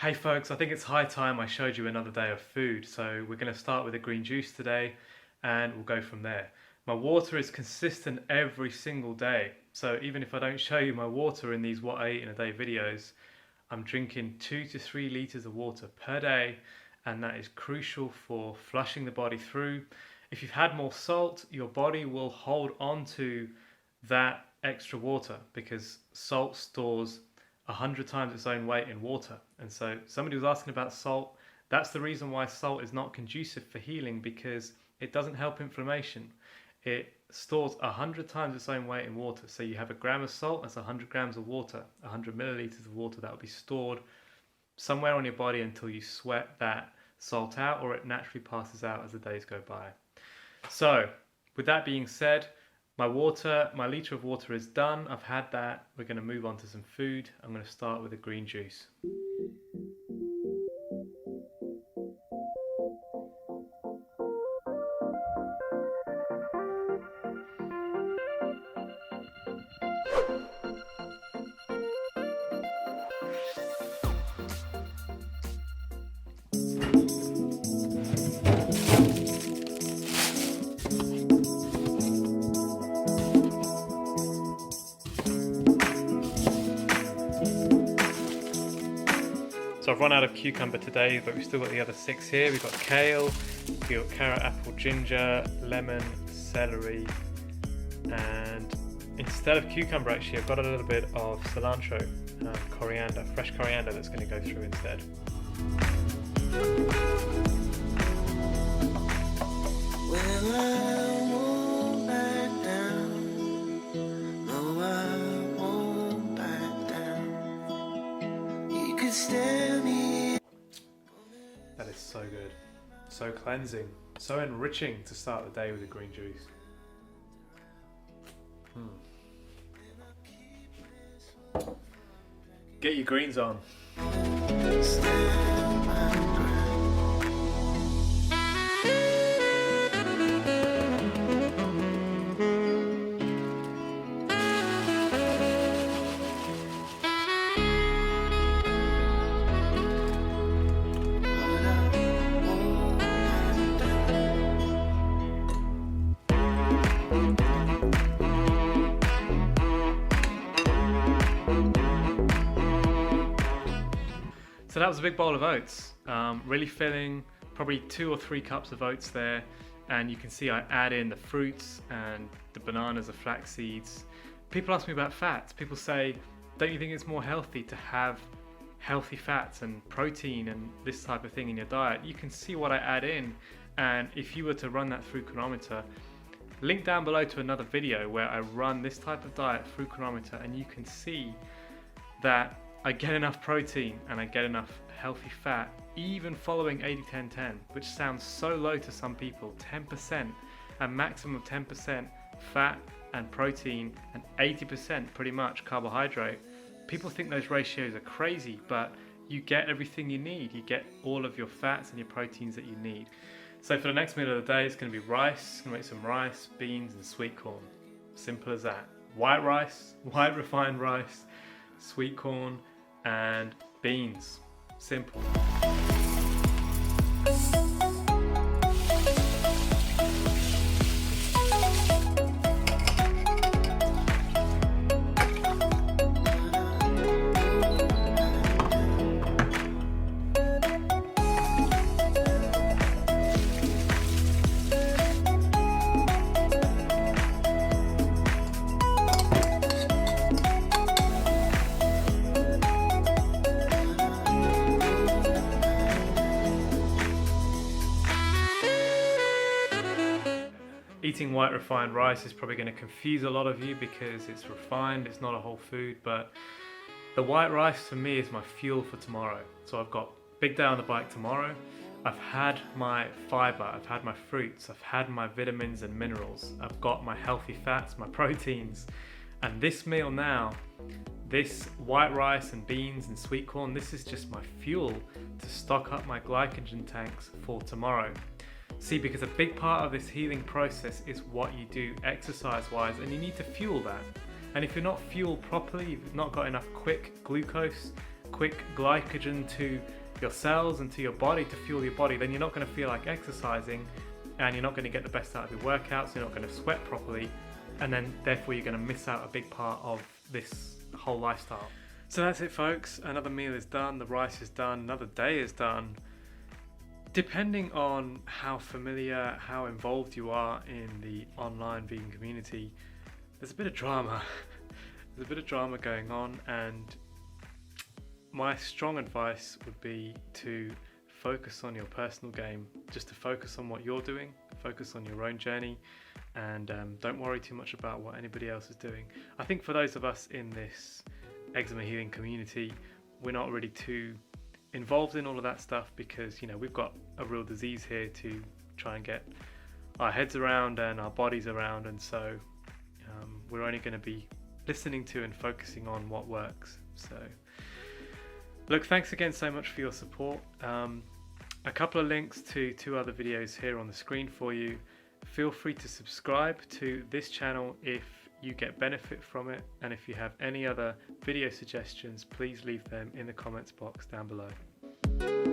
Hey folks, I think it's high time I showed you another day of food. So we're going to start with a green juice today and we'll go from there. My water is consistent every single day. So even if I don't show you my water in these what I eat in a day videos, I'm drinking 2 to 3 liters of water per day, and that is crucial for flushing the body through. If you've had more salt, your body will hold on to that extra water because salt stores 100 times its own weight in water. And so somebody was asking about salt. That's the reason why salt is not conducive for healing, because it doesn't help inflammation. It stores 100 times its own weight in water. So you have a gram of salt, that's 100 grams of water, 100 milliliters of water that will be stored somewhere on your body until you sweat that salt out, or it naturally passes out as the days go by. So with that being said, my liter of water is done. I've had that. We're going to move on to some food. I'm going to start with a green juice. So I've run out of cucumber today, but we've still got the other 6 here. We've got kale, we've got carrot, apple, ginger, lemon, celery, and instead of cucumber actually I've got a little bit of cilantro, coriander, fresh coriander that's going to go through instead. That is so good, so cleansing, so enriching to start the day with a green juice. Get your greens on. So that was a big bowl of oats, really filling, probably 2 or 3 cups of oats there. And you can see I add in the fruits and the bananas, the flax seeds. People ask me about fats. People say, don't you think it's more healthy to have healthy fats and protein and this type of thing in your diet? You can see what I add in. And if you were to run that through Cronometer, link down below to another video where I run this type of diet through Cronometer, and you can see that I get enough protein and I get enough healthy fat, even following 80-10-10, which sounds so low to some people. 10%, a maximum of 10% fat and protein and 80% pretty much carbohydrate. People think those ratios are crazy, but you get everything you need. You get all of your fats and your proteins that you need. So for the next meal of the day, it's going to be rice. I'm going to make some rice, beans and sweet corn. Simple as that. White rice, white refined rice, sweet corn and beans. Simple. Eating white refined rice is probably going to confuse a lot of you because it's refined, it's not a whole food, but the white rice for me is my fuel for tomorrow. So I've got big day on the bike tomorrow. I've had my fiber, I've had my fruits, I've had my vitamins and minerals, I've got my healthy fats, my proteins, and this meal now, this white rice and beans and sweet corn, this is just my fuel to stock up my glycogen tanks for tomorrow. See, because a big part of this healing process is what you do exercise-wise, and you need to fuel that. And if you're not fueled properly, you've not got enough quick glucose, quick glycogen to your cells and to your body to fuel your body, then you're not going to feel like exercising, and you're not going to get the best out of your workouts, you're not going to sweat properly, and then therefore you're going to miss out a big part of this whole lifestyle. So that's it, folks. Another meal is done, the rice is done, another day is done. Depending on how familiar, how involved you are in the online vegan community, there's a bit of drama. There's a bit of drama going on, and my strong advice would be to focus on your personal game, just to focus on what you're doing, focus on your own journey, and don't worry too much about what anybody else is doing. I think for those of us in this eczema healing community, we're not really too involved in all of that stuff because, you know, we've got a real disease here to try and get our heads around and our bodies around, and so we're only going to be listening to and focusing on what works. So look, thanks again so much for your support. A couple of links to 2 other videos here on the screen for you. Feel free to subscribe to this channel if you get benefit from it, and if you have any other video suggestions, please leave them in the comments box down below.